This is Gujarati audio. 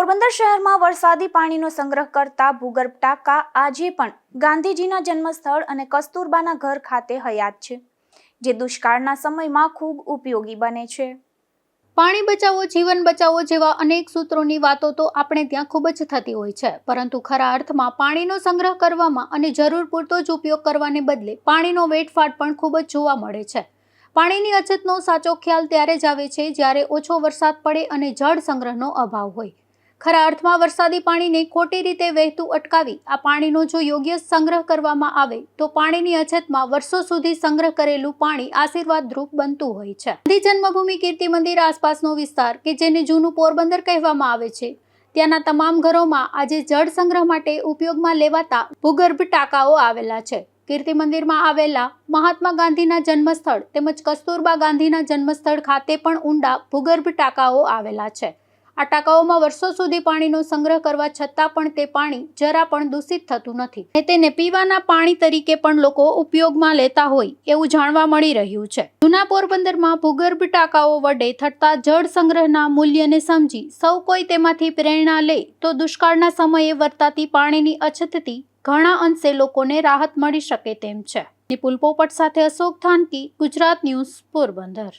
પોરબંદર શહેરમાં વરસાદી પાણીનો સંગ્રહ કરતા ભૂગર્ભ ટાંકા આજે પણ ગાંધીજીના જન્મસ્થળ અને કસ્તુરબાના ઘર ખાતે હયાત છે, જે દુષ્કાળના સમયમાં ખૂબ ઉપયોગી બને છે। પાણી બચાવો જીવન બચાવો જેવા અનેક સૂત્રોની વાતો તો આપણે ત્યાં ખૂબ જ થતી હોય છે, પરંતુ ખરા અર્થમાં પાણીનો સંગ્રહ કરવામાં અને જરૂર પૂરતો જ ઉપયોગ કરવાને બદલે પાણીનો વેડફાટ પણ ખૂબ જ જોવા મળે છે। પાણીની અછતનો સાચો ખ્યાલ ત્યારે જ આવે છે જ્યારે ઓછો વરસાદ પડે અને જળ સંગ્રહનો અભાવ હોય। ખરા અર્થમાં વરસાદી પાણીને ખોટી રીતે વહેતું અટકાવી આ પાણીનો જો યોગ્ય સંગ્રહ કરવામાં આવે તો પાણીની અછતમાં વર્ષો સુધી સંગ્રહ કરેલું પાણી આશીર્વાદરૂપ બનતું હોય છે। ગાંધી જન્મભૂમિ કીર્તિ મંદિર આસપાસનો વિસ્તાર કે જેને જૂનું પોરબંદર કહેવામાં આવે છે, ત્યાંના તમામ ઘરોમાં આજે જળ સંગ્રહ માટે ઉપયોગમાં લેવાતા ભૂગર્ભ ટાંકાઓ આવેલા છે। કીર્તિ મંદિરમાં આવેલા મહાત્મા ગાંધીના જન્મસ્થળ તેમજ કસ્તુરબા ગાંધીના જન્મસ્થળ ખાતે પણ ઊંડા ભૂગર્ભ ટાંકાઓ આવેલા છે। આ ટાંકાઓમાં વર્ષો સુધી પાણીનો સંગ્રહ કરવા છતાં પણ તે પાણી જરા પણ દૂષિત થતું નથી અને તેને પીવાના પાણી તરીકે પણ લોકો ઉપયોગમાં લેતા હોય એવું જાણવા મળી રહ્યું છે। જૂના પોરબંદરમાં ભૂગર્ભ ટાંકાઓ વડે થતા જળ સંગ્રહના મૂલ્યને સમજી સૌ કોઈ તેમાંથી પ્રેરણા લે તો દુષ્કાળના સમયે વર્તાતી પાણીની અછતથી ઘણા અંશે લોકોને રાહત મળી શકે તેમ છે। નિપુલ પોપટ સાથે અશોક થાનકી, ગુજરાત ન્યૂઝ, પોરબંદર।